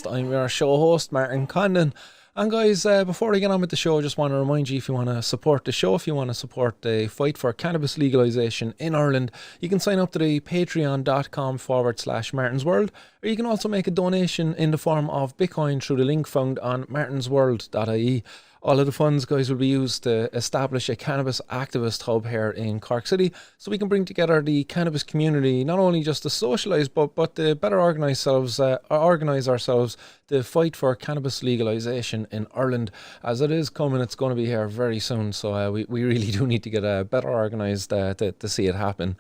podcast. I'm your show host, Martin Condon. And guys, before I get on with the show, I just want to remind you, if you want to support the show, if you want to support the fight for cannabis legalisation in Ireland, you can sign up to the patreon.com/Martin's World, or you can also make a donation in the form of Bitcoin through the link found on martinsworld.ie. All of the funds, guys, will be used to establish a cannabis activist hub here in Cork City, so we can bring together the cannabis community, not only just to socialise, but to better organise ourselves to fight for cannabis legalisation in Ireland. As it is coming, it's going to be here very soon, so we really do need to get better organised to see it happen.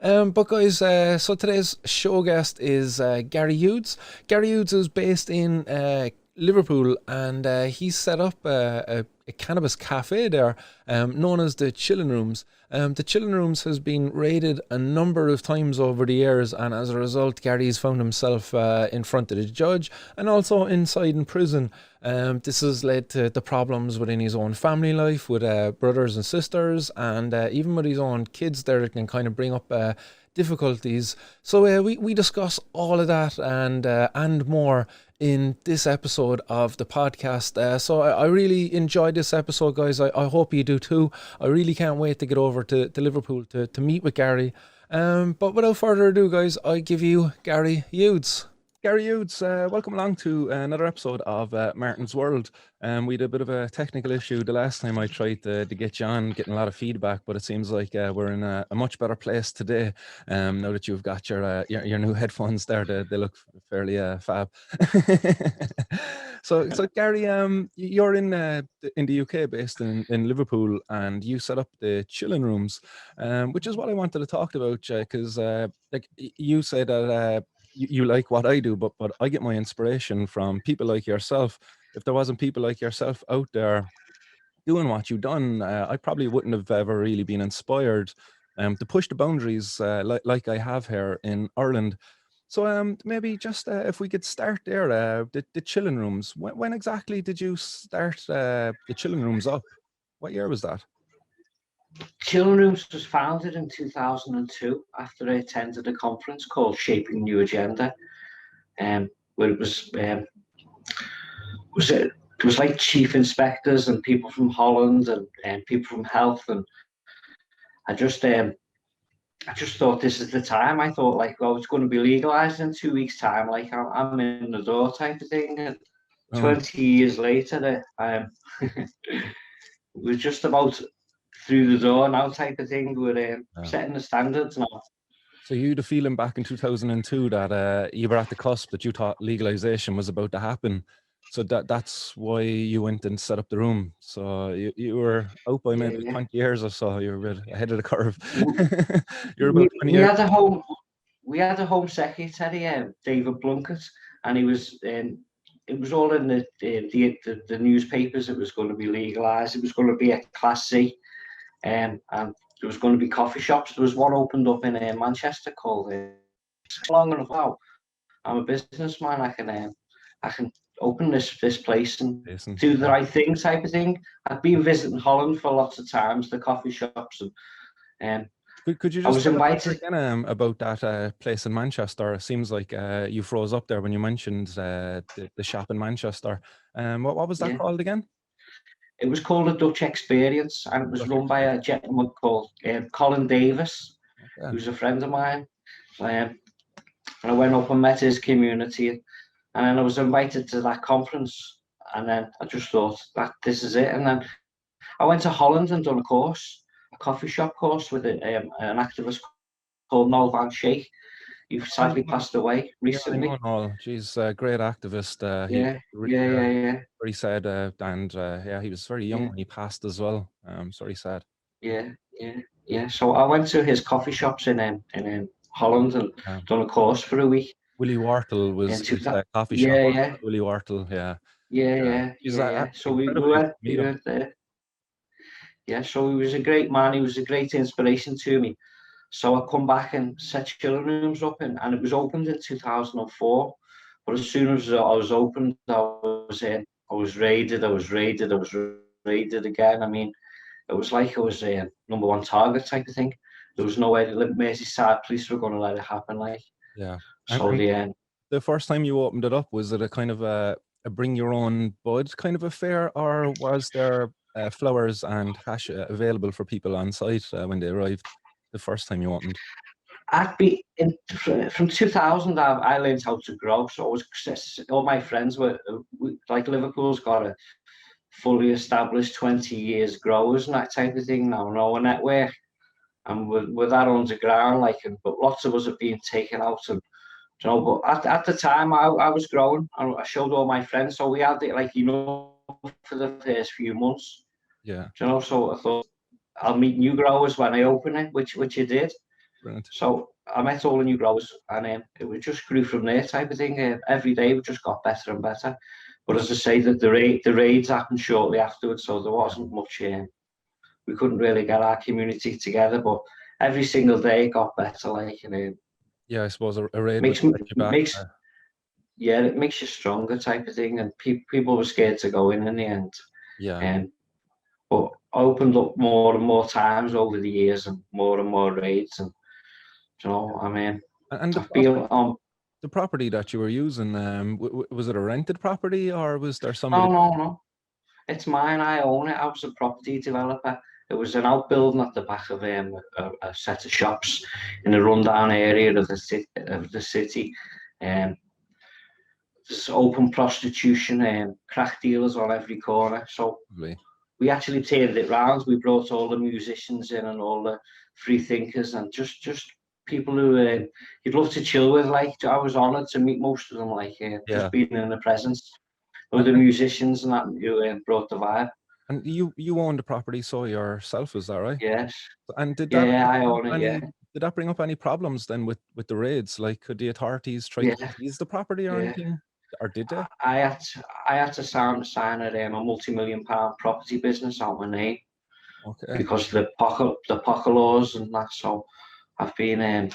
But guys, so today's show guest is Gary Youds. Gary Youds is based in Liverpool, and he's set up a cannabis cafe there, known as the Chillin Rooms. The Chillin Rooms has been raided a number of times over the years, and as a result, Gary's found himself in front of the judge and also inside in prison. This has led to the problems within his own family life with brothers and sisters, and even with his own kids there, it can kind of bring up difficulties. So we discuss all of that and more in this episode of the podcast. So I really enjoyed this episode, guys. I hope you do too. I really can't wait to get over to Liverpool to meet with Gary. But without further ado, guys, I give you Gary Youds. Gary Youds, welcome along to another episode of Martin's World. We had a bit of a technical issue the last time I tried to get you on, getting a lot of feedback, but it seems like we're in a much better place today. Now that you've got your new headphones there, they look fairly fab. So Gary, you're in the UK, based in Liverpool, and you set up the Chillin Rooms, which is what I wanted to talk about, because like you said that you like what I do, but I get my inspiration from people like yourself. If there wasn't people like yourself out there doing what you've done, I probably wouldn't have ever really been inspired to push the boundaries like I have here in Ireland. So maybe just if we could start there, the Chillin Rooms. When exactly did you start the Chillin Rooms up? What year was that? Chillin Rooms was founded in 2002 after I attended a conference called Shaping New Agenda, where it was like chief inspectors and people from Holland and people from health, and I just thought this is the time. I thought, like, well, it's going to be legalized in 2 weeks' time. Like, I'm in the door type of thing. And 20 years later, it was just about through the door now type of thing. We're setting the standards now. So you had a feeling back in 2002 that you were at the cusp, that you thought legalization was about to happen. So that's why you went and set up the room. So you were out by maybe 20 years or so. You were a bit ahead of the curve. You're about 20 years. We had a home secretary, David Blunkett, and he was. It was all in the newspapers. It was going to be legalized. It was going to be a Class C. And there was going to be coffee shops. There was one opened up in Manchester called long enough. Wow, I'm a businessman. I can open this place and do the right thing type of thing. I've been visiting Holland for lots of times, the coffee shops, and could you just, I was invited again about that place in Manchester? It seems like you froze up there when you mentioned the shop in Manchester. What was that called again? It was called a Dutch Experience, and it was run by a gentleman called Colin Davies, who's a friend of mine. And I went up and met his community, and then I was invited to that conference, and then I just thought that this is it. And then I went to Holland and done a course, a coffee shop course with an activist called Nol Van Schaik. He sadly passed away recently. She's a great activist. Very sad, and he was very young when he passed as well. Sorry, sad. Yeah. So I went to his coffee shops in Holland and done a course for a week. Willy Wortels was his coffee shop. Yeah. Willy Wortels, yeah. So we went there. Yeah, so he was a great man. He was a great inspiration to me. So I come back and set Chillin Rooms up, and it was opened in 2004. But as soon as I was opened, I was raided again. I mean, it was like I was a number one target type of thing. There was no way the Merseyside police were going to let it happen. Like, yeah. So the first time you opened it up, was it a kind of a bring your own bud kind of affair, or was there flowers and hash available for people on site when they arrived the first time you opened? I'd be in from 2000. I learned how to grow, so it was, all my friends were like, Liverpool's got a fully established 20 years growers and that type of thing now, our network, and we're that underground, like, but lots of us have been taken out, and but at the time I was growing, and I showed all my friends, so we had it, like, for the first few months, Yeah, so I thought I'll meet new growers when I open it, which I did. brilliant. So I met all the new growers, and it just grew from there, type of thing. Every day we just got better and better. But as I say, that the raids happened shortly afterwards, so there wasn't much. We couldn't really get our community together, but every single day it got better. Like, Yeah, I suppose a raid would makes set you back. yeah, it makes you stronger, type of thing. And people were scared to go in the end. Yeah. But opened up more and more times over the years, and more raids, and I mean, And I've been on. the property that you were using, was it a rented property, or was there somebody? No. It's mine. I own it. I was a property developer. It was an outbuilding at the back of a set of shops in a rundown area of the city. There's open prostitution and crack dealers on every corner. So Lovely. we actually turned it round. We brought all the musicians in and all the free thinkers, and just people who you'd love to chill with. Like, I was honoured to meet most of them. Like, just being in the presence of the musicians and that, who brought the vibe. And you own the property so yourself, is that right? Yes. And did that Yeah, I own it. Yeah. did that bring up any problems then with the raids? Like, could the authorities try to seize the property or anything? Or did they? I had to sign a multi-million-pound property business on my name, because of the pocket laws and that. So I've been as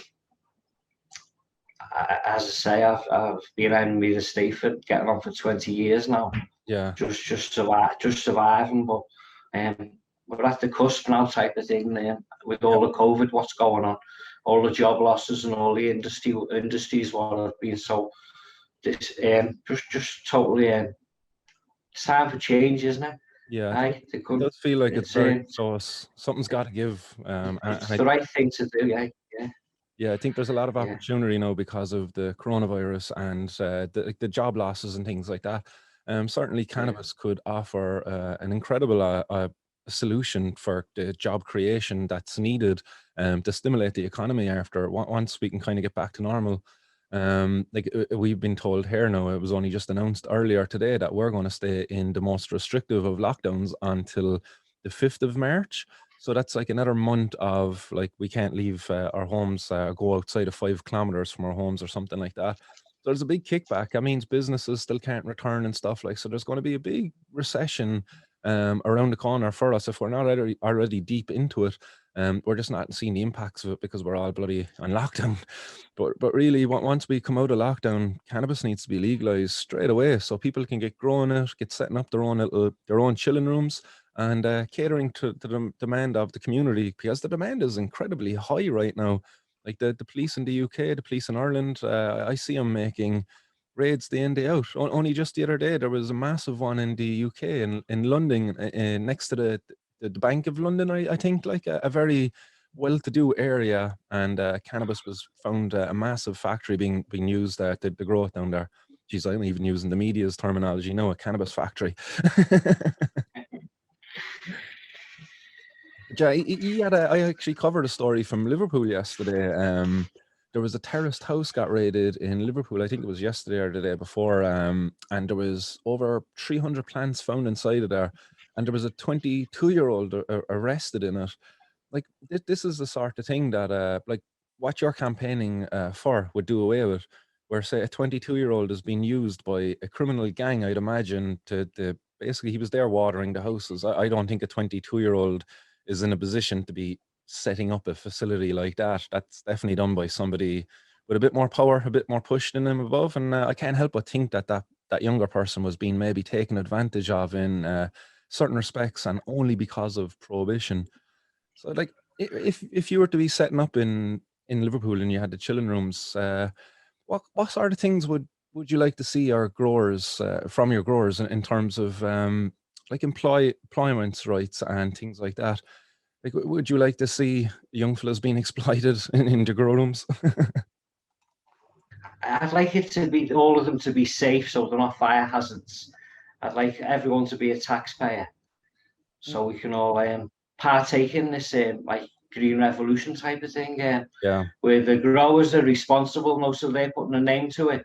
I say, I've been in the estate for getting on for 20 years now. Yeah. Just surviving, but we're at the cusp now, type of thing. With all the COVID, what's going on, all the job losses, and all the industries what have been. So this just totally it's time for change, isn't it? Yeah, it does feel like it's very close. Something's got to give. It's the right thing to do. Yeah. Yeah, I think there's a lot of opportunity now because of the coronavirus and the job losses and things like that. Certainly, cannabis could offer an incredible solution for the job creation that's needed to stimulate the economy after once we can kind of get back to normal. Like we've been told here now, it was only just announced earlier today that we're going to stay in the most restrictive of lockdowns until the 5th of March. So that's like another month of, like, we can't leave our homes, go outside of 5 kilometers from our homes or something like that. So there's a big kickback. That means businesses still can't return and stuff like, so there's going to be a big recession around the corner for us if we're not already deep into it. We're just not seeing the impacts of it because we're all bloody on lockdown. But really, once we come out of lockdown, cannabis needs to be legalized straight away so people can get growing it, get setting up their own chillin rooms, and catering to the demand of the community, because the demand is incredibly high right now. Like the police in the UK, the police in Ireland, I see them making raids day in, day out. Only just the other day, there was a massive one in the UK, in London, next to the Bank of London, I think, like a very well-to-do area, and cannabis was found, a massive factory being used to grow it down there. Geez, I'm even using the media's terminology now, a cannabis factory. Yeah, I actually covered a story from Liverpool yesterday. There was a terraced house got raided in Liverpool. I think it was yesterday or the day before. And there was over 300 plants found inside of there. And there was a 22-year-old arrested in it. Like, this is the sort of thing that, like, what you're campaigning for would do away with. Where, say, a 22-year-old is being used by a criminal gang, I'd imagine, to basically, he was there watering the houses. I don't think a 22-year-old is in a position to be setting up a facility like that. That's definitely done by somebody with a bit more power, a bit more push than them above. And I can't help but think that younger person was being maybe taken advantage of in certain respects, and only because of prohibition. So, like, if you were to be setting up in Liverpool and you had the chilling rooms, What sort of things would you like to see our growers from your growers in terms of like employment rights and things like that? Like, would you like to see young fellas being exploited in the grow rooms? I'd like it to be all of them to be safe, so they're not fire hazards. I'd like everyone to be a taxpayer, so we can all partake in this like green revolution type of thing, Yeah, where the growers are responsible, no, so they're putting a name to it.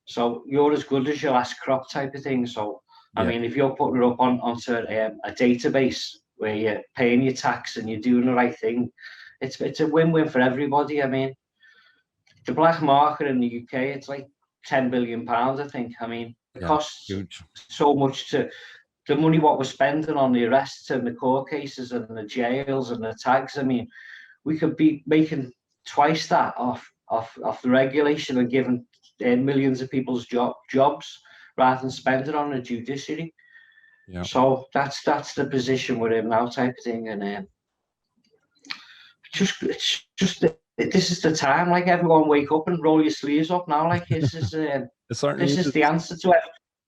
So you're as good as your last crop type of thing. So I yeah, mean, if you're putting it up onto a database where you're paying your tax and you're doing the right thing, it's a win-win for everybody. I mean, the black market in the UK, it's like £10 billion, I think. I mean, it yeah, costs huge. so much to the money what we're spending on the arrests and the court cases and the jails and the tags. I mean, we could be making twice that off the regulation and giving millions of people's jobs rather than spending on the judiciary. Yeah. So that's the position we're in now, type of thing. And it's just this is the time. Like, everyone, wake up and roll your sleeves up now. Like, It certainly this is the is. answer to it.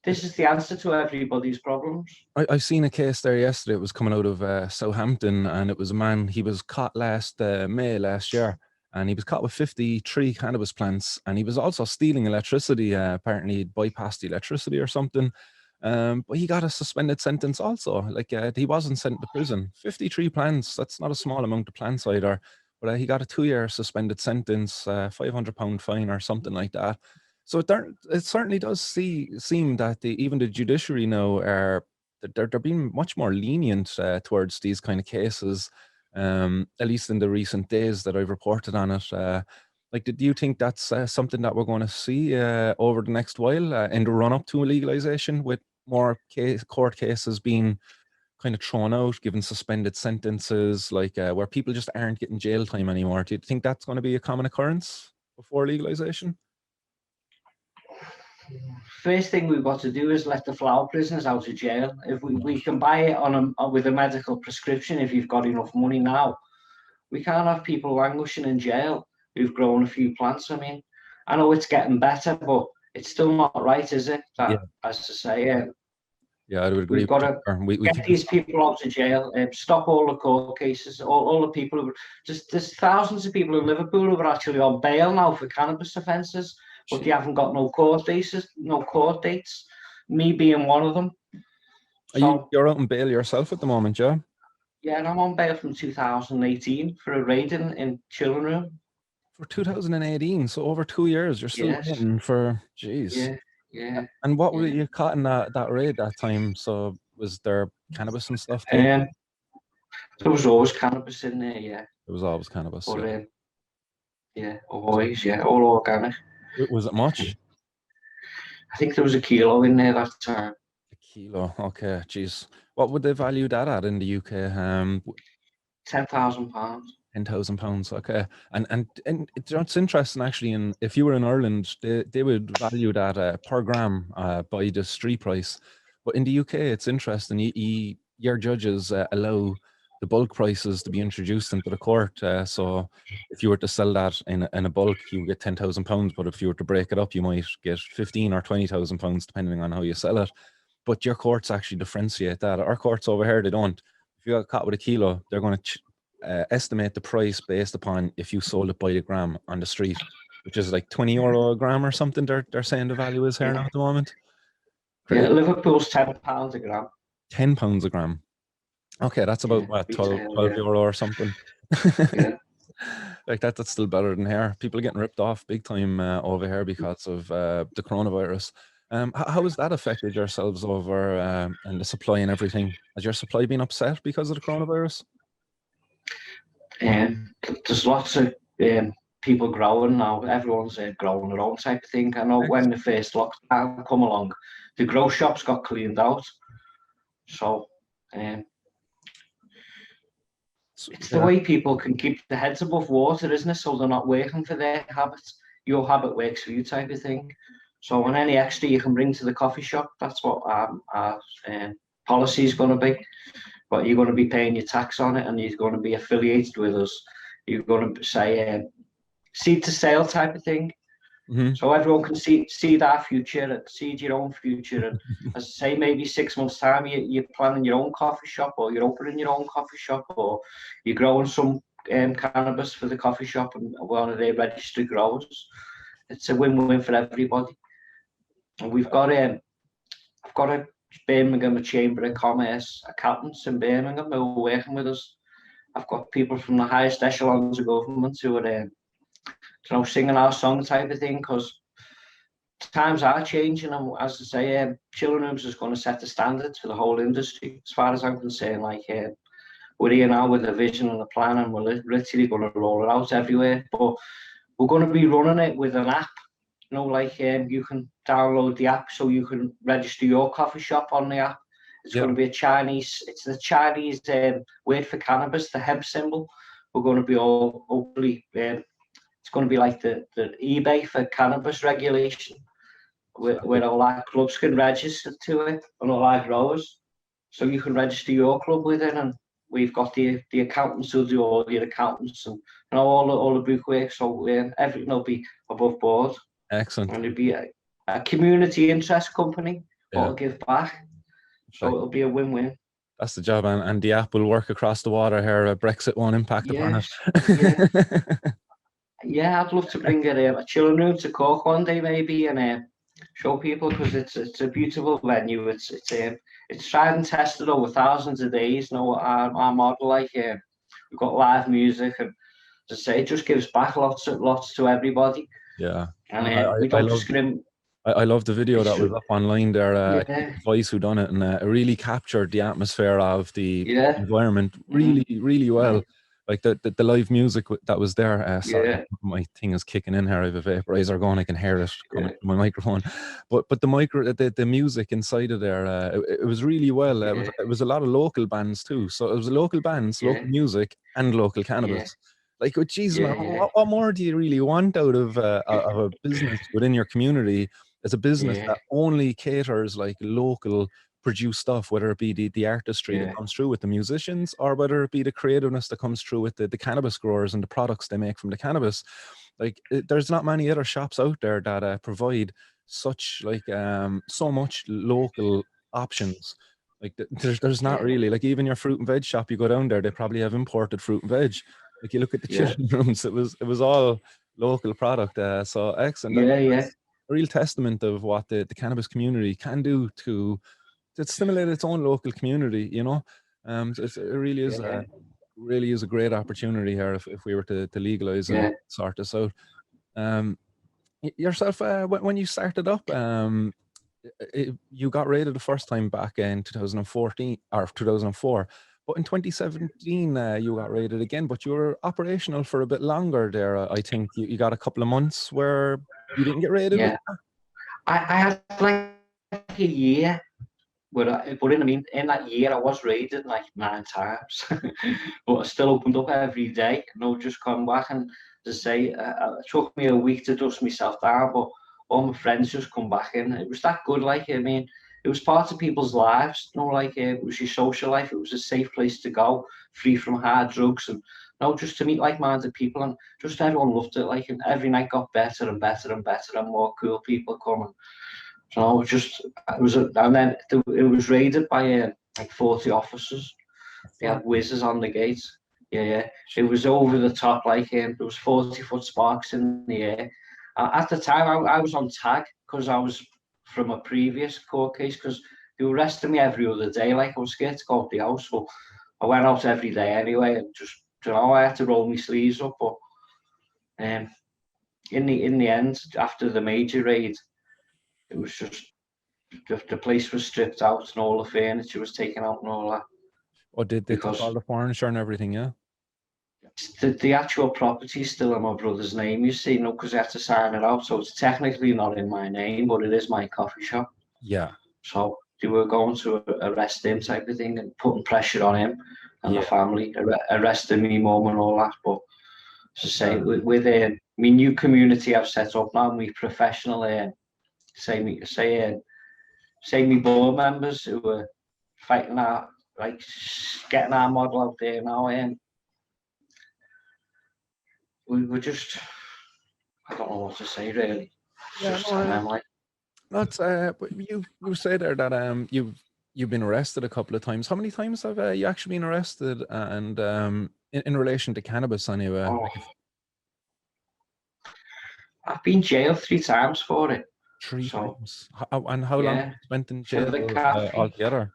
This is the answer to everybody's problems. I've seen a case there yesterday. It was coming out of Southampton, and it was a man. He was caught last May last year, and he was caught with 53 cannabis plants, and he was also stealing electricity. Apparently, he'd bypassed the electricity or something. But he got a suspended sentence also. Like, he wasn't sent to prison. 53 plants. That's not a small amount of plants either. But he got a 2-year suspended sentence, £500 fine or something like that. So it certainly does seem that even the judiciary now are they're being much more lenient towards these kind of cases, at least in the recent days that I've reported on it. Like, do you think that's something that we're going to see over the next while in the run up to legalization, with more court cases being kind of thrown out, given suspended sentences, like where people just aren't getting jail time anymore? Do you think that's going to be a common occurrence before legalization? First thing we've got to do is let the flower prisoners out of jail. If we can buy it with a medical prescription, if you've got enough money now, we can't have people languishing in jail who've grown a few plants. I mean, I know it's getting better, but it's still not right, is it? Yeah, That, as to say, yeah, I would agree we've with got you to there. We get can't. these people out of jail, stop all the court cases, all the people who just there's thousands of people in Liverpool who are actually on bail now for cannabis offences, but they haven't got no court dates, Me being one of them. So You're out on bail yourself at the moment, yeah? yeah, and I'm on bail from 2018 for a raid in Chillin Rooms. For 2018, so over 2 years, you're still Yes, waiting for, jeez. yeah, yeah, And what were yeah. you caught in that raid that time? So was there cannabis and stuff taken? And there was always cannabis in there, yeah. It was always cannabis, But yeah. yeah, always, yeah, all organic. Was it much? I think there was a kilo in there that time. A kilo, okay, jeez. What would they value that at in the UK? £10,000. £10,000, okay. And it's interesting actually. And if you were in Ireland, they would value that per gram by the street price. But in the UK, it's interesting. Your judges allow the bulk prices to be introduced into the court. So if you were to sell that in a bulk, you would get £10,000. But if you were to break it up, you might get 15 or £20,000, depending on how you sell it. But your courts actually differentiate that. Our courts over here, they don't. If you got caught with a kilo, they're going to estimate the price based upon if you sold it by the gram on the street, which is like €20 a gram or something. They're saying the value is here now Yeah, at the moment. yeah. Crazy. Liverpool's £10 a gram. £10 a gram. Okay, that's about Yeah, what, 12, retail. 12 Yeah, euro or something. yeah. Like that's still better than here. People are getting ripped off big time over here because of the coronavirus. How has that affected yourselves over and the supply and everything? Has your supply been upset because of the coronavirus? There's lots of people growing now. Everyone's growing their own type of thing. I know when the first lockdown come along, the grow shops got cleaned out. So um, it's the Yeah, way people can keep their heads above water, isn't it? So they're not working for their habits. Your habit works for you, type of thing. So when any extra you can bring to the coffee shop, that's what our policy is going to be. But you're going to be paying your tax on it, and you're going to be affiliated with us. You're going to say seed to sale type of thing. So everyone can see that future, see your own future. And as I say, maybe 6 months' time, you're planning your own coffee shop, or you're opening your own coffee shop, or you're growing some cannabis for the coffee shop and one of their registered growers. It's a win-win for everybody. And I've got a Birmingham Chamber of Commerce accountants in Birmingham who are working with us. I've got people from the highest echelons of government who are, singing our song type of thing, because times are changing, and as I say, Chillin Rooms is going to set the standards for the whole industry. As far as I'm concerned, we're here now with a vision and a plan, and we're literally going to roll it out everywhere. But we're going to be running it with an app. You can download the app so you can register your coffee shop on the app. It's going to be it's the Chinese word for cannabis, the hemp symbol. We're going to be hopefully, it's going to be like the eBay for cannabis regulation, where all our clubs can register to it, and all our growers. So you can register your club with it, and we've got the accountants who do all your accountants and all the bookwork. So everything will be above board. Excellent. And it'll be a community interest company that'll give back. So it'll be a win-win. That's the job, and the app will work across the water here. Brexit won't impact upon it. Yeah, I'd love to bring a chilling room to Cork one day, maybe, and show people, because it's a beautiful venue. It's tried and tested over thousands of days. Our model, we've got live music, and as I say, it just gives back lots to everybody. Yeah, and we don't discriminate. I love the video that was up online there. Voice who done it, and it really captured the atmosphere of the environment really well. Like the live music that was there. Sorry, my thing is kicking in here. I have a vaporizer going. I can hear it coming to my microphone. But the music inside of there, it was really well. It was a lot of local bands too. So it was local bands, local music, and local cannabis. Like, geez, man, what more do you really want out of a business within your community? It's a business that only caters like local produced stuff, whether it be the artistry that comes through with the musicians, or whether it be the creativeness that comes through with the cannabis growers and the products they make from the cannabis. Like, there's not many other shops out there that provide such so much local options. Like, there's not really, like, even your fruit and veg shop, you go down there, they probably have imported fruit and veg. Like, you look at the Chillin Rooms, it was all local product. So excellent. That's a real testament of what the cannabis community can do to stimulate its own local community. It really is a great opportunity here if we were to legalize and sort this out. Yourself, when you started up, you got raided the first time back in 2014 or 2004. But in 2017, you got raided again, but you were operational for a bit longer there. I think you got a couple of months where you didn't get raided. Yeah, I had like a year, but in that year I was raided like 9 times, but I still opened up every day. Just come back, and to say, it took me a week to dust myself down, but all my friends just come back in. It was that good. It was part of people's lives, it was your social life. It was a safe place to go, free from hard drugs, and just to meet like-minded people, and just everyone loved it. And every night got better and better and better, and more cool people coming. So it was raided by 40 officers. They had whizzes on the gate. Yeah. It was over the top. There was 40-foot sparks in the air. At the time, I was on tag because I was from a previous court case, because they were arresting me every other day. I was scared to go to the house, but I went out every day anyway, and just, I had to roll my sleeves up. But in the end, after the major raid, it was just the place was stripped out and all the furniture was taken out and all that. Oh, did they take all the furniture and everything? Yeah. The actual property is still in my brother's name, you see, because I had to sign it out. So it's technically not in my name, but it is my coffee shop. Yeah. So they were going to arrest him type of thing, and putting pressure on him and the family, arresting me mum and all that. But to say, with my new community I've set up now, my professional, say me board members who were fighting out, getting our model out there now, we were just, I don't know what to say really. Yeah, just no, time, like. that's but you say there that you've been arrested a couple of times. How many times have you actually been arrested? And in relation to cannabis, anyway, Oh, like if I've been jailed 3 times for it. three So times. And how long have yeah, you spent in for the jail cafe. altogether?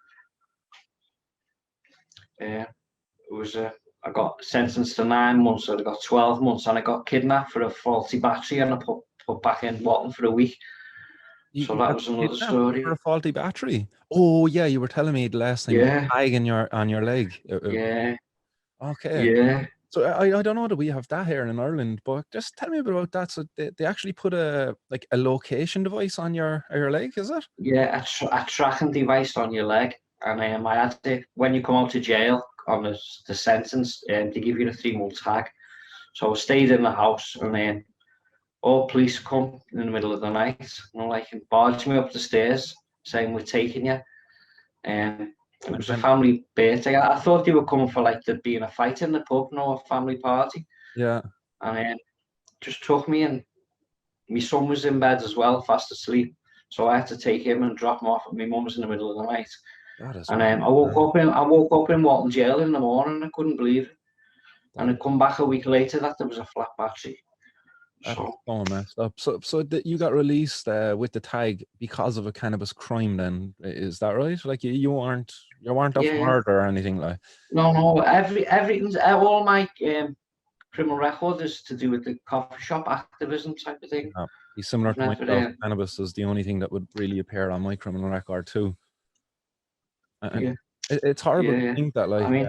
Yeah, it was I got sentenced to 9 months, and I got 12 months, and I got kidnapped for a faulty battery, and I put back in Watton for a week. So You that got was another kidnapped for a story. faulty battery. Oh yeah, you were telling me the last time with Yeah, a tag in on your leg. yeah, Okay. yeah, So I don't know that we have that here in Ireland, but just tell me a bit about that. So they actually put a like a location device on your leg, is it? yeah. A tracking device on your leg, and I had to, when you come out of jail on the sentence, they give you a 3 month tag. So I stayed in the house, and then all police come in the middle of the night, and like barge me up the stairs, saying we're taking you. And it And was a then family birthday. I thought they were coming for like there being a fight in the pub, no, a family party. yeah, And just took me, and my son was in bed as well, fast asleep. So I had to take him and drop him off at my mum's in the middle of the night. that is And mad, man. I woke up in Walton jail in the morning. I couldn't believe it. And That I come back a week later that there was a flat battery. that is So so messed up. So that you got released with the tag because of a cannabis crime. Then is that right? Like you weren't up for yeah, murder or anything like. no, everything's all my criminal record is to do with the coffee shop activism type of thing. Yeah, he's similar I've to never, myself. Cannabis is the only thing that would really appear on my criminal record too. And yeah, it's horrible yeah, to yeah. think that, I like, mean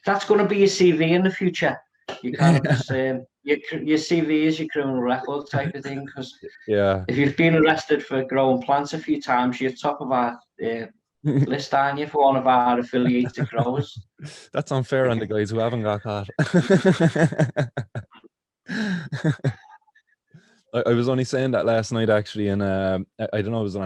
that's going to be your CV in the future. You kind of just your CV is your criminal record type of thing. Because yeah. if you've been arrested for growing plants a few times, you're top of our list, aren't you, for one of our affiliated growers? That's unfair on the guys who haven't got caught. I was only saying that last night actually, and I don't know, I was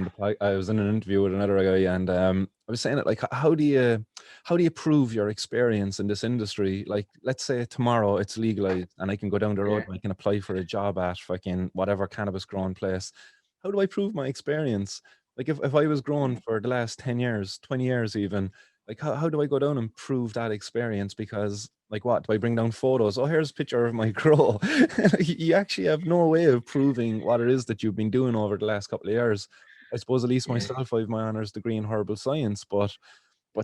I was in an interview with another guy, and I was saying it like, how do you prove your experience in this industry? Like, let's say tomorrow it's legalized, and I can go down the road Yeah, and I can apply for a job at fucking whatever cannabis growing place. How do I prove my experience? Like, if I was growing for the last 10 years, 20 years even, like how do I go down and prove that experience? Because like, what do I bring down photos? Oh, here's a picture of my grow. You actually have no way of proving what it is that you've been doing over the last couple of years. I suppose at least yeah. myself, I have my honors degree in herbal science, but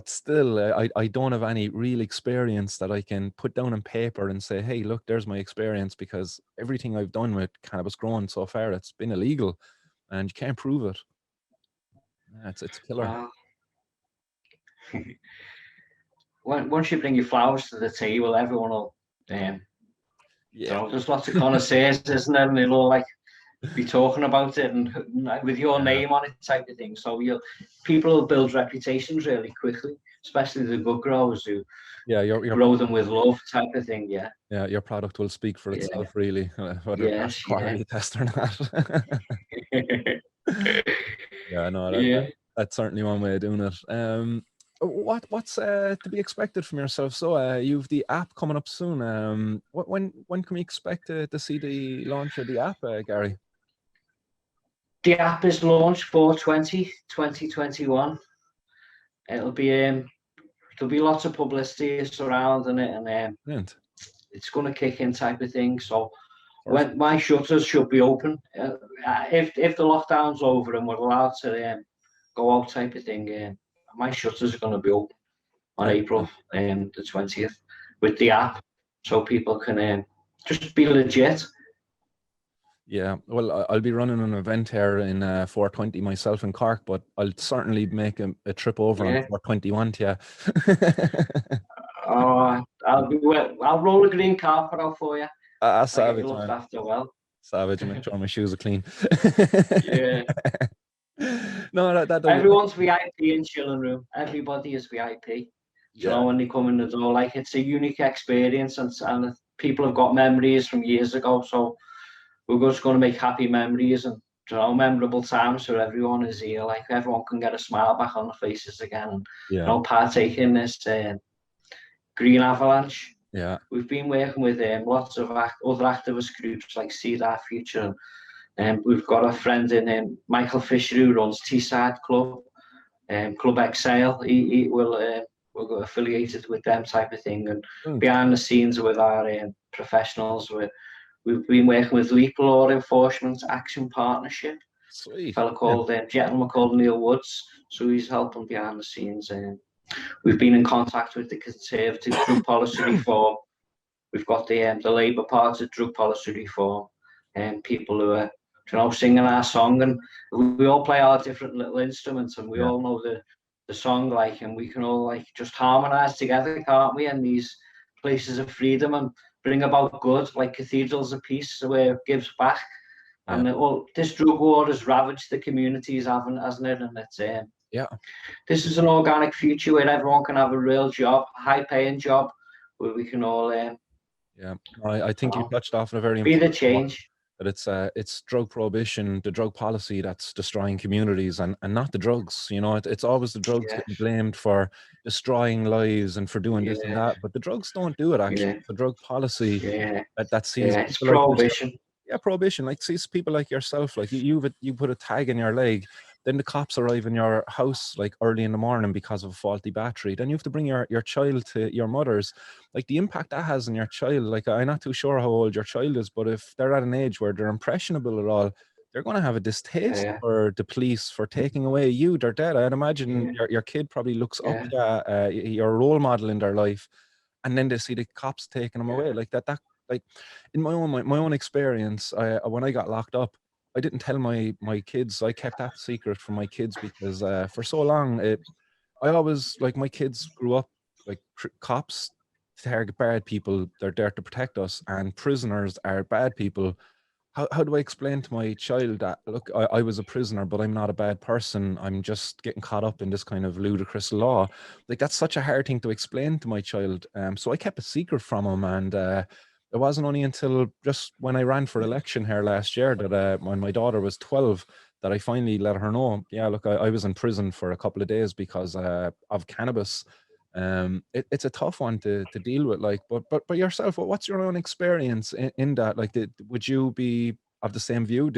still, I don't have any real experience that I can put down on paper and say, hey, look, there's my experience, because everything I've done with cannabis growing so far, it's been illegal, and you can't prove it. Yeah, it's killer. Well, once you bring your flowers to the table, everyone will. Yeah. There's lots of connoisseurs, isn't there? And they'll all like be talking about it and with your Yeah, name on it, type of thing. So people will build reputations really quickly, especially the good growers who yeah, your grow them with love, type of thing. Yeah, yeah, your product will speak for yeah, itself, really, whether it passes yes, yeah, quality test or not. Yeah, no, yeah. that's certainly one way of doing it. What's to be expected from yourself? So, you've the app coming up soon. When can we expect to see the launch of the app, Gary? The app is launched for 2021. It'll be there'll be lots of publicity surrounding it, and Brilliant. it's going to kick in, type of thing. So Perfect. when my shutters should be open, if the lockdown's over and we're allowed to go out, type of thing, my shutters are going to be open on April Excellent. the 20th with the app, so people can just be legit. Yeah, well, I'll be running an event here in 420 myself in Cork, but I'll certainly make a trip over on Yeah. 421 to you. I'll roll a green carpet out for you. I'll get you Savage, looked man. after well. Savage, and make sure my shoes are clean. Yeah. No, that does it. Everyone's VIP in Chillin Room. Everybody is VIP. You Yeah, know, when they come in the door, like it's a unique experience, and people have got memories from years ago. So we're just going to make happy memories and, memorable times for everyone is here. Like everyone can get a smile back on their faces again, and yeah, partake in this green avalanche. Yeah. We've been working with lots of other activist groups like See That Future, and we've got a friend in Michael Fisher who runs Teesside Club, Club Exhale. He will we'll go affiliated with them type of thing, and behind the scenes with our professionals, we've been working with Legal Law Enforcement Action Partnership. Sweet. A fellow called gentleman called Neil Woods, so he's helping behind the scenes. We've been in contact with the Conservative Drug Policy Reform. We've got the Labour Party Drug Policy Reform, and people who are, you know, singing our song, and we all play our different little instruments, and we all know the song, like, and we can all like just harmonise together, can't we? In these places of freedom and bring about good, like cathedrals of peace, where it gives back. And this drug war has ravaged the communities, hasn't it? And it's this is an organic future where everyone can have a real job, a high-paying job, where we can all I think you touched off on a very be important the change. That it's drug prohibition, the drug policy that's destroying communities, and not the drugs. You know, it's always the drugs getting blamed for destroying lives and for doing this and that, but the drugs don't do it. Actually, the drug policy that sees it's people prohibition. Prohibition. Like, sees people like yourself, like you put a tag in your leg, then the cops arrive in your house like early in the morning because of a faulty battery. Then you have to bring your child to your mother's. Like, the impact that has on your child. Like, I'm not too sure how old your child is, but if they're at an age where they're impressionable at all, they're going to have a distaste for the police for taking away you, their dad. I'd imagine your kid probably looks up to your role model in their life, and then they see the cops taking them away like that. Like, in my own experience, when I got locked up, I didn't tell my kids. I kept that secret from my kids because for so long, I always, like, my kids grew up like cops target bad people. They're there to protect us, and prisoners are bad people. How do I explain to my child that, look, I was a prisoner, but I'm not a bad person. I'm just getting caught up in this kind of ludicrous law. Like, that's such a hard thing to explain to my child. So I kept a secret from him, and it wasn't only until just when I ran for election here last year that when my daughter was 12, that I finally let her know, yeah, look, I was in prison for a couple of days because of cannabis. It's a tough one to deal with, like, but yourself, what's your own experience in that? Like, would you be of the same view?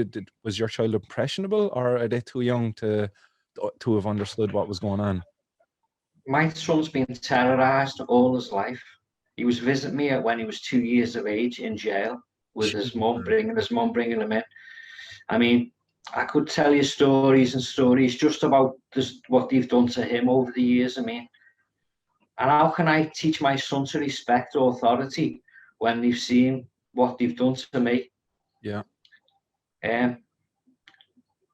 Was your child impressionable, or are they too young to have understood what was going on? My son's been terrorized all his life. He was visiting me when he was 2 years of age in jail with his mum, bringing him in. I mean, I could tell you stories and stories just about this, what they've done to him over the years. I mean, and how can I teach my son to respect authority when they've seen what they've done to me? Yeah.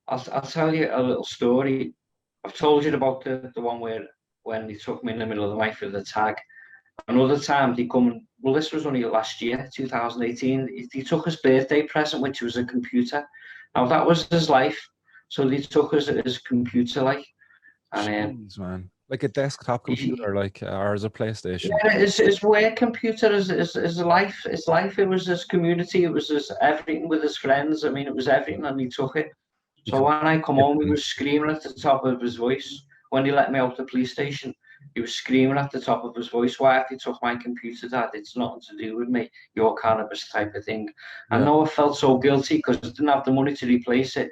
I'll tell you a little story. I've told you about the one where when they took me in the middle of the night for the tag. Another time they come, well, this was only last year, 2018. He took his birthday present, which was a computer. Now that was his life, so they took his computer, like, and Jeez, man. Like a desktop computer, like, or as a PlayStation. yeah, his work computer is life. His life. It was his community. It was his everything with his friends. I mean, it was everything, and he took it. So when I come home, he was screaming at the top of his voice. When he let me out the police station, he was screaming at the top of his voice, "Why have you took my computer, Dad? It's nothing to do with me. Your cannabis," type of thing. I know I felt so guilty because I didn't have the money to replace it.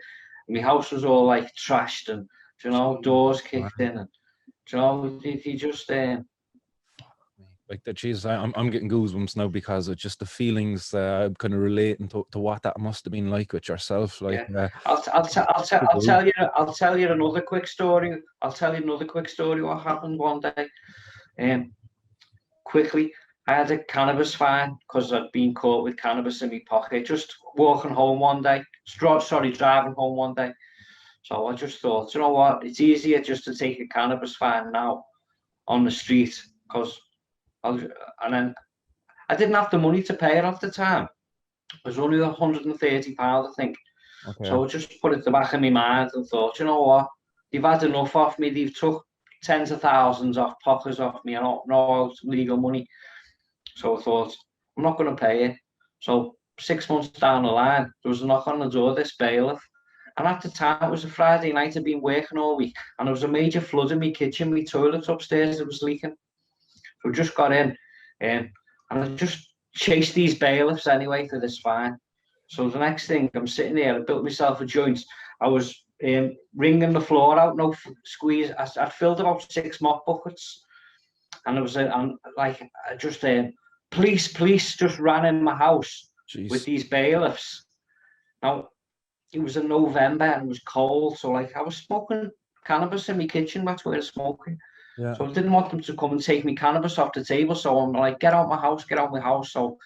My house was all like trashed, and, you know, doors kicked in, and, you know, he just like that. Jesus, I'm getting goosebumps now because it's just the feelings I'm kind of relating to what that must have been like with yourself. Like, I'll tell you another quick story. I'll tell you another quick story. What happened one day? Quickly, I had a cannabis fine because I'd been caught with cannabis in my pocket. Just walking home one day. Driving home one day. So I just thought, you know what? It's easier just to take a cannabis fine now on the street because, and then I didn't have the money to pay it at the time. It was only £130, I think. okay. So I just put it at the back of my mind and thought, you know what? They've had enough off me. They've took tens of thousands off pockets off me. I don't know legal money. So I thought, I'm not going to pay it. So 6 months down the line, there was a knock on the door, this bailiff. And at the time, it was a Friday night. I'd been working all week. And there was a major flood in my kitchen. My toilet upstairs, it was leaking. So I just got in. And And I just chased these bailiffs anyway for this fine. So the next thing, I'm sitting there, I built myself a joint. I was wringing the floor out, no squeeze. I'd filled about 6 mop buckets. And it was like just police just ran in my house with these bailiffs. Now it was in November and it was cold, so like I was smoking cannabis in my kitchen. That's where I was smoking. Yeah. So I didn't want them to come and take me cannabis off the table. So I'm like, get out my house, get out my house. So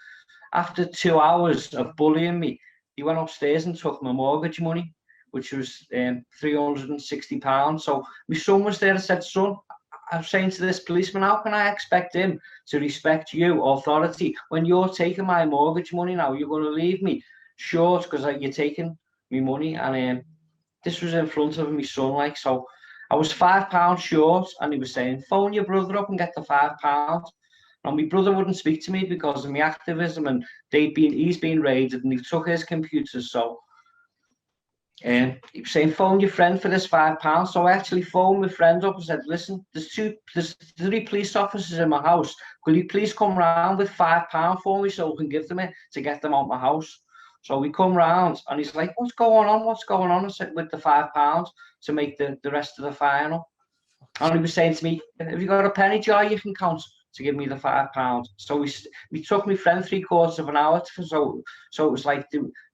after 2 hours of bullying me, he went upstairs and took my mortgage money, which was £360. So my son was there. I said, son, I'm saying to this policeman, how can I expect him to respect you, authority, when you're taking my mortgage money now? You're going to leave me short because you're taking me money. And this was in front of my son, like, so I was £5 short, and he was saying, phone your brother up and get the £5. Now my brother wouldn't speak to me because of my activism, and he's been raided and he took his computers. So he was saying, phone your friend for this £5. So I actually phoned my friend up and said, listen, there's 3 police officers in my house. Will you please come round with £5 for me so we can give them it to get them out my house? So we come round and he's like, what's going on? What's going on? I said, with the £5 to make the rest of the final. And he was saying to me, have you got a penny jar you can count to give me the £5? So we took my friend 3/4 of an hour. So it was like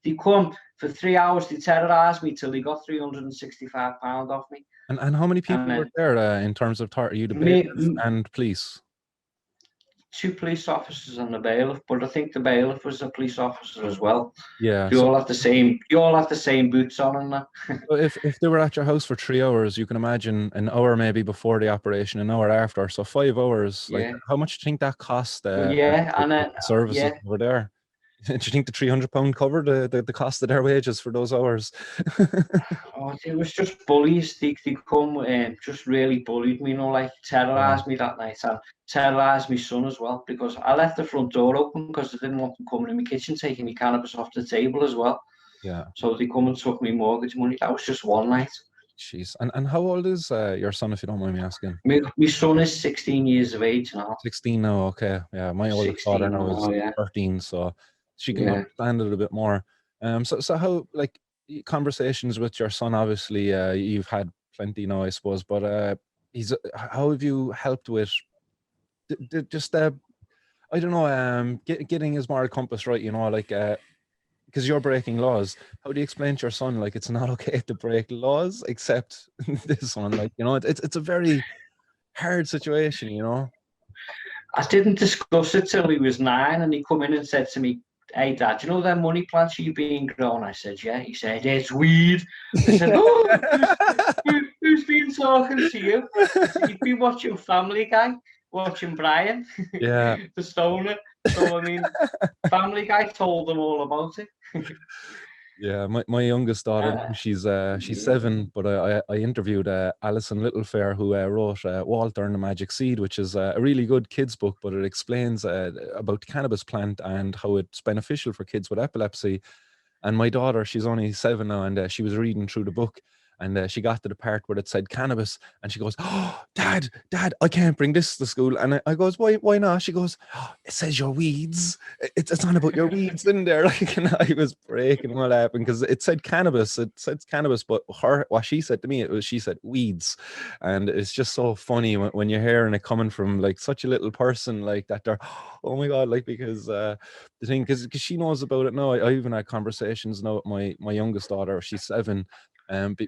they come for 3 hours, they terrorised me till they got £365 off me. And how many people were there in terms of you, the bailiff and police? 2 police officers and the bailiff, but I think the bailiff was a police officer as well. Yeah, you all have the same boots on and that. So if they were at your house for 3 hours, you can imagine an hour maybe before the operation, an hour after, so 5 hours. Yeah. Like, how much do you think that cost? Services over there. Do you think the £300 covered the cost of their wages for those hours? Oh, it was just bullies. They come and just really bullied me, like terrorised me that night, and terrorised my son as well, because I left the front door open because I didn't want them coming in my kitchen taking me cannabis off the table as well. Yeah. So they come and took me mortgage money. That was just one night. Jeez. And how old is your son, if you don't mind me asking? My son is 16 years of age now. 16 now, okay. Yeah, my oldest daughter now is 13, so she can understand it a bit more. So how, like, conversations with your son, obviously you've had plenty now, I suppose, but how have you helped with just I don't know, getting his moral compass right, like because you're breaking laws. How do you explain to your son, like, it's not okay to break laws except this one? Like, it's a very hard situation, I didn't discuss it till he was 9, and he come in and said to me, hey, Dad, you know that money plants you've been growing? I said, yeah. He said, it's weed. I said, who's been talking to you? I said, you've been watching Family Guy, watching Brian, yeah, the stoner. So, I mean, Family Guy told them all about it. Yeah, my youngest daughter, she's 7, but I interviewed Alison Littlefair, who wrote Walter and the Magic Seed, which is a really good kids book, but it explains about the cannabis plant and how it's beneficial for kids with epilepsy. And my daughter, she's only 7 now, and she was reading through the book, and she got to the part where it said cannabis, and she goes, oh, Dad, I can't bring this to school. And I goes, why not? She goes, oh, it says your weeds. It's not about your weeds in there. Like, and I was breaking all that because it said cannabis. It said cannabis, but what she said to me, she said weeds. And it's just so funny when you're hearing it coming from like such a little person like that. They're, oh my God, like, because the thing, because she knows about it now. I even had conversations now with my youngest daughter. She's 7.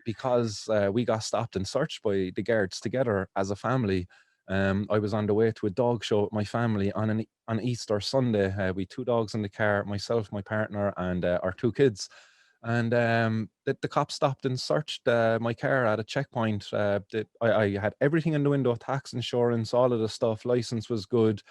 Because we got stopped and searched by the guards together as a family. I was on the way to a dog show with my family on Easter Sunday. We 2 dogs in the car, myself, my partner, and our 2 kids. And the cops stopped and searched my car at a checkpoint. I had everything in the window, tax, insurance, all of the stuff. License was good.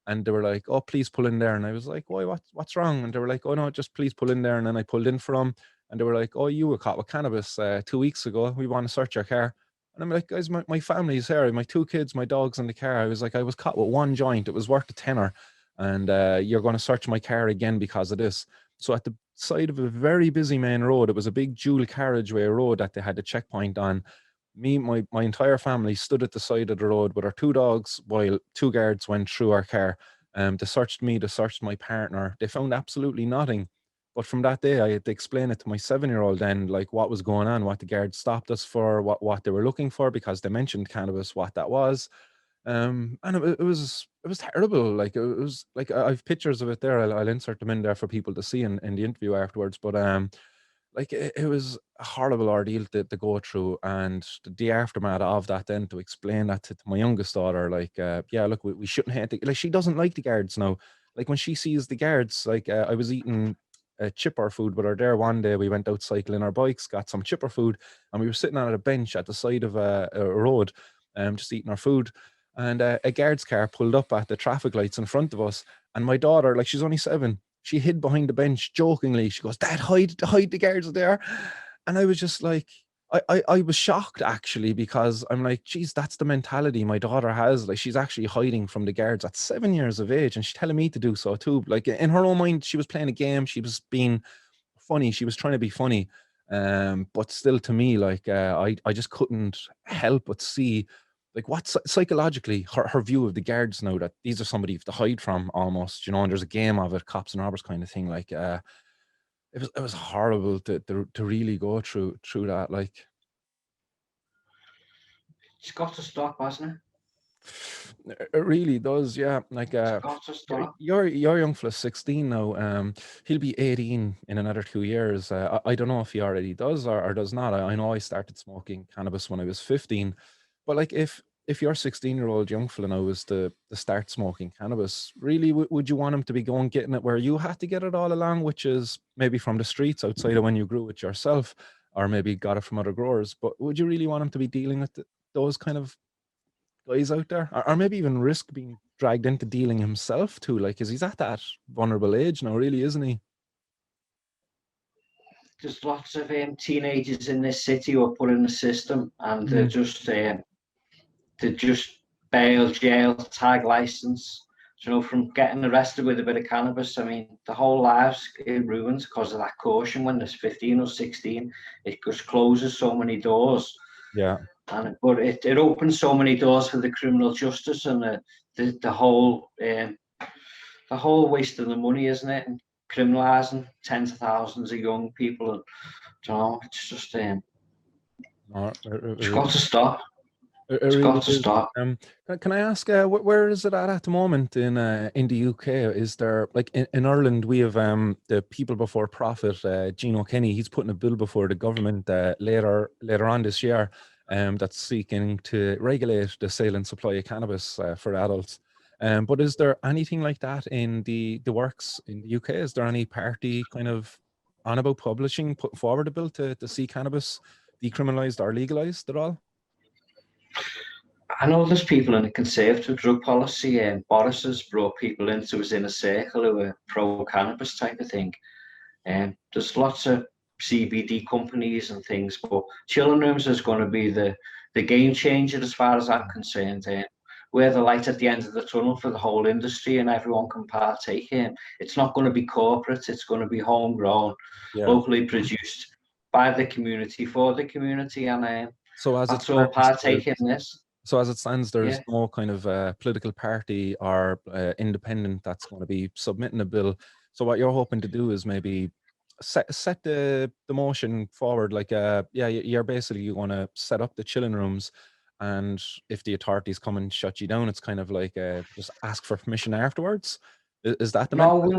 And they were like, oh, please pull in there. And I was like, why, what's wrong? And they were like, oh, no, just please pull in there. And then I pulled in for them. And they were like, oh, you were caught with cannabis 2 weeks ago. We want to search your car. And I'm like, guys, my family's here. My 2 kids, my dog's in the car. I was like, I was caught with 1 joint. It was worth a tenner. And you're going to search my car again because of this. So at the side of a very busy main road, it was a big dual carriageway road that they had a checkpoint on. Me, my entire family stood at the side of the road with our 2 dogs while 2 guards went through our car. They searched me, they searched my partner. They found absolutely nothing. But from that day, I had to explain it to my 7-year-old then, like what was going on, what the guards stopped us for, what they were looking for, because they mentioned cannabis, what that was. And it was terrible. Like it was like I've pictures of it there. I'll insert them in there for people to see in the interview afterwards. But like it was a horrible ordeal to go through, and the aftermath of that, then to explain that to my youngest daughter, like yeah, look, we shouldn't hate like she doesn't like the guards now. Like when she sees the guards, like I was eating chipper food with her there one day. We went out cycling our bikes, got some chipper food, and we were sitting on a bench at the side of a road, just eating our food. And a guard's car pulled up at the traffic lights in front of us, and my daughter, like she's only 7, she hid behind the bench jokingly. She goes, "Dad, hide the guards there." And I was just like, I was shocked actually, because I'm like, geez, that's the mentality my daughter has. Like she's actually hiding from the guards at 7 years of age, and she's telling me to do so too. Like in her own mind, she was playing a game. She was being funny. She was trying to be funny. But still to me, like I just couldn't help but see like what psychologically her view of the guards now, that these are somebody you have to hide from almost, and there's a game of it, cops and robbers kind of thing. Like it was horrible to really go through that. Like It's got to stop, hasn't it? it really does, yeah. Like It's got to stop. your young fella's 16 now. He'll be 18 in another 2 years. I don't know if he already does or does not. I know I started smoking cannabis when I was 15, but like if your 16-year-old young fella now was to start smoking cannabis, really would you want him to be going getting it where you had to get it all along, which is maybe from the streets outside of when you grew it yourself, or maybe got it from other growers? But would you really want him to be dealing with those kind of guys out there, or maybe even risk being dragged into dealing himself too? Like, because he's at that vulnerable age now, really, isn't he? There's lots of teenagers in this city who are put in the system, and they're just bail, jail, tag license. From getting arrested with a bit of cannabis, I mean, the whole lives it ruins because of that caution when there's 15 or 16. It just closes so many doors, Yeah. but it opens so many doors for the criminal justice and the whole waste of the money, isn't it? And criminalising tens of thousands of young people, and it's just No, it's got to stop. it It's really got to is. stop. Can I ask, where is it at the moment in the UK? Is there, like in Ireland, we have the People Before Profit, Gino Kenny. He's putting a bill before the government later on this year, that's seeking to regulate the sale and supply of cannabis for adults. But is there anything like that in the works in the UK? Is there any party kind of on about publishing, putting forward a bill to see cannabis decriminalised or legalised at all? I know there's people in the Conservative drug policy, and Boris has brought people into his inner circle who are pro-cannabis type of thing. And there's lots of CBD companies and things, but Chillin Rooms is going to be the game changer as far as I'm concerned. We're the light at the end of the tunnel for the whole industry, and everyone can partake in. It's not going to be corporate, it's going to be homegrown, Yeah. locally produced by the community, for the community, and So as it that's all stands, partake in this. there's Yeah. no kind of political party or independent that's going to be submitting a bill. So what you're hoping to do is maybe set the motion forward. Like, yeah, you're basically going to set up the chilling rooms, and if the authorities come and shut you down, it's kind of like just ask for permission afterwards. Is that the No, mentality?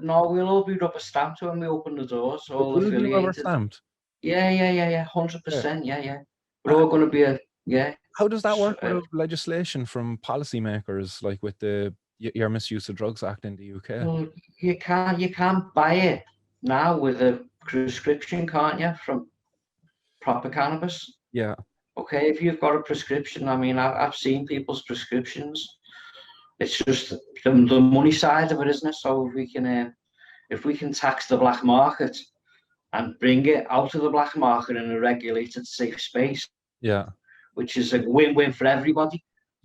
we'll all be rubber stamped when we open the doors, all Will it be rubber affiliated. stamped? Yeah, Yeah. 100%. Yeah. We're Uh, all going to be yeah. How does that work Uh, with legislation from policymakers, like with the your Misuse of Drugs Act in the UK? well, you can't buy it now with a prescription, can't you? From proper cannabis. Yeah, Okay, if you've got a prescription, I mean, I've seen people's prescriptions. It's just the money side of it, isn't it? So if we can tax the black market and bring it out of the black market in a regulated, safe space, yeah, which is a win-win for everybody.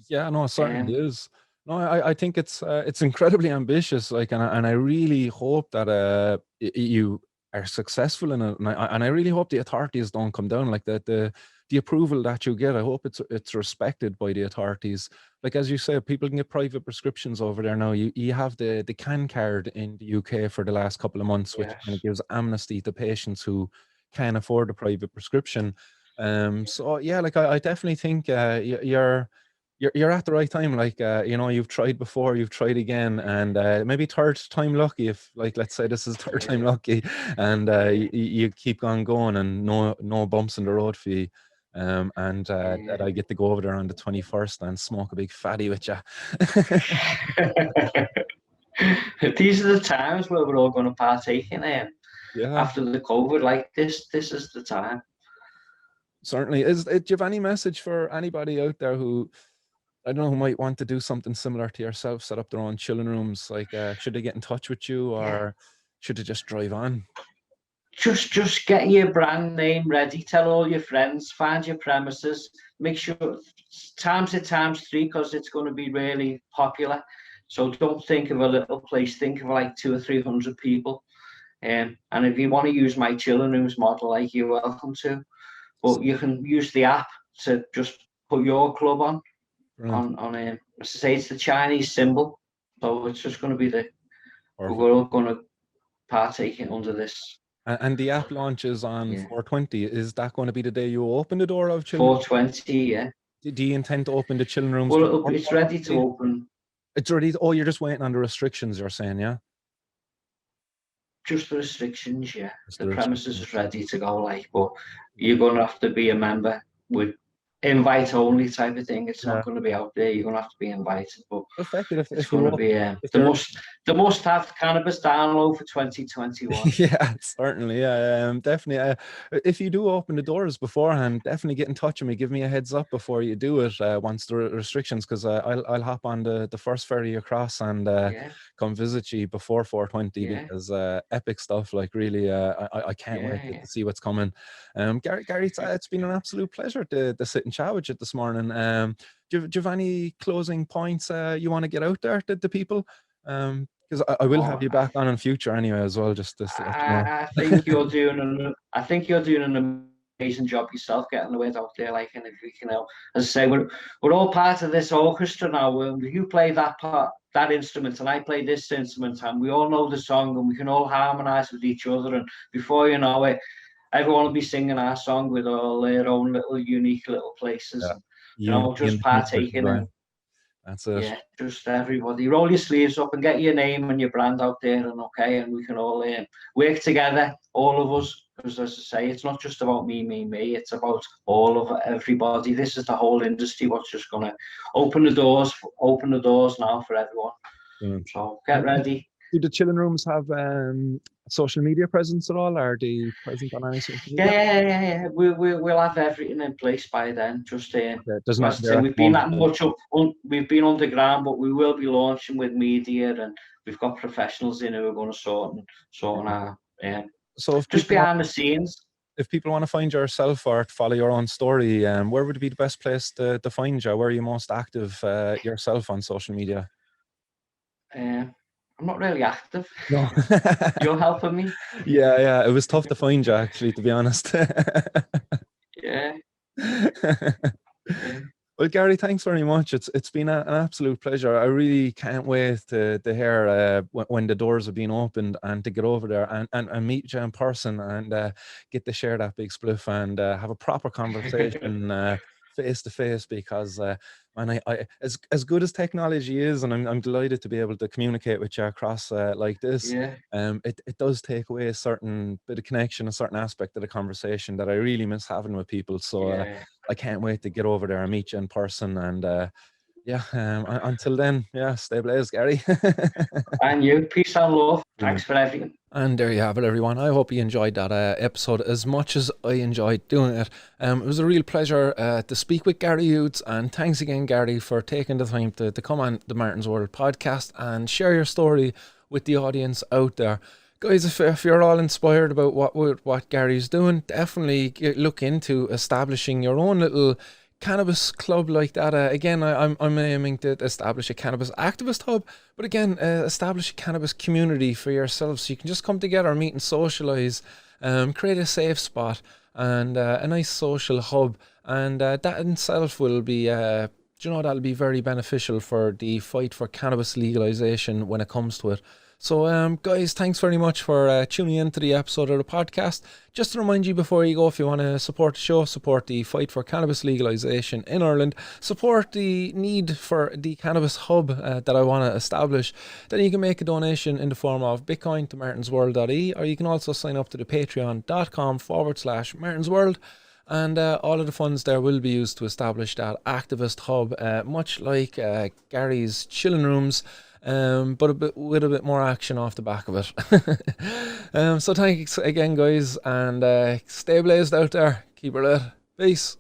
yeah. No, it certainly Um, is. No, I think it's incredibly ambitious. Like, and I really hope that you are successful in it, and I really hope the authorities don't come down like that. the approval that you get, I hope it's respected by the authorities. Like, as you say, people can get private prescriptions over there now. You have the CAN card in the UK for the last couple of months, which kind of gives amnesty to patients who can't afford a private prescription. So yeah, like I definitely think you're at the right time. Like, you know, you've tried before, you've tried again, and maybe third time lucky. If, like, let's say this is third time lucky, and you keep on going, and no bumps in the road for you. And that I get to go over there on the 21st and smoke a big fatty with you. These are the times where we're all going to partake in it. Yeah. After the COVID, like this is the time. Certainly. Do you have any message for anybody out there who, I don't know, who might want to do something similar to yourself, set up their own chilling rooms? Like, should they get in touch with you, or should they just drive on? Just get your brand name ready. Tell all your friends. Find your premises. Make sure times it times 3, because it's going to be really popular. So don't think of a little place. Think of like 200 or 300 people. And if you want to use my Chillin Rooms model, like, you're welcome to. But you can use the app to just put your club on. As I say, it's the Chinese symbol. So it's just going to be we're all going to partake in under this. And the app launches on 420. Is that going to be the day you open the door of Chillin? 420, yeah. Do you intend to open the Chillin Rooms? Well, it's ready to open. It's ready. Oh, you're just waiting on the restrictions, you're saying, yeah? Just the restrictions, yeah. The premises is ready to go, like, but you're going to have to be a member with invite only type of thing. It's not going to be out there. You're going to have to be invited. But it's going to be the must have cannabis download for 2021. Yeah, certainly. Yeah, definitely. If you do open the doors beforehand, definitely get in touch with me. Give me a heads up before you do it. Once the restrictions, because I'll hop on the first ferry across and come visit you before 420 because epic stuff. Like, really, I can't wait to see what's coming. Gary, it's been an absolute pleasure to sit and chat with you this morning. Do you have any closing points you want to get out there to the people? Because I will have you back on in future anyway as well. Just to let you know. I think you're doing an amazing job yourself, getting the word out there. Like, and if we can help, as I say, we're all part of this orchestra now. You play that instrument, and I play this instrument, and we all know the song, and we can all harmonise with each other. And before you know it, everyone will be singing our song with all their own little unique little places. Yeah. Just partaking in. That's it. Yeah, just everybody roll your sleeves up and get your name and your brand out there, and we can all work together, all of us. Because, as I say, it's not just about me. It's about everybody. This is the whole industry. What's just gonna open the doors now for everyone. So get ready. Do the Chillin Rooms have social media presence at all? Are they present on any social media? Yeah. We'll have everything in place by then. Just we've been underground, but we will be launching with media, and we've got professionals in who are going to sort out. So just behind the scenes. If people want to find yourself or follow your own story, where would be the best place to find you? Where are you most active yourself on social media? I'm not really active. No. You're helping me. Yeah. It was tough to find you, actually, to be honest. Yeah. Well, Gary, thanks very much. It's been an absolute pleasure. I really can't wait to hear when the doors are being opened and to get over there and meet you in person and get to share that big spliff and have a proper conversation face to face, because man, I as good as technology is, and I'm delighted to be able to communicate with you across like this. Yeah. It does take away a certain bit of connection, a certain aspect of the conversation that I really miss having with people. So I can't wait to get over there and meet you in person. And until then, stay blessed, Gary. And you, peace and love. Thanks for everything. And there you have it, everyone. I hope you enjoyed that episode as much as I enjoyed doing it. It was a real pleasure to speak with Gary Youds, and thanks again, Gary, for taking the time to come on the Martin's World podcast and share your story with the audience out there. Guys, if you're all inspired about what Gary's doing, definitely look into establishing your own little cannabis club like that. Again, I'm aiming to establish a cannabis activist hub, but again, establish a cannabis community for yourself, so you can just come together, meet and socialise, create a safe spot and a nice social hub, And that in itself will be, that'll be very beneficial for the fight for cannabis legalisation when it comes to it. So, guys, thanks very much for tuning in to the episode of the podcast. Just to remind you before you go, if you want to support the show, support the fight for cannabis legalisation in Ireland, support the need for the cannabis hub that I want to establish, then you can make a donation in the form of Bitcoin to martinsworld.ie, or you can also sign up to the patreon.com/martinsworld. And all of the funds there will be used to establish that activist hub, much like Gary's Chillin Rooms, but with a bit more action off the back of it. So thanks again, guys, and stay blazed out there. Keep it lit. Peace.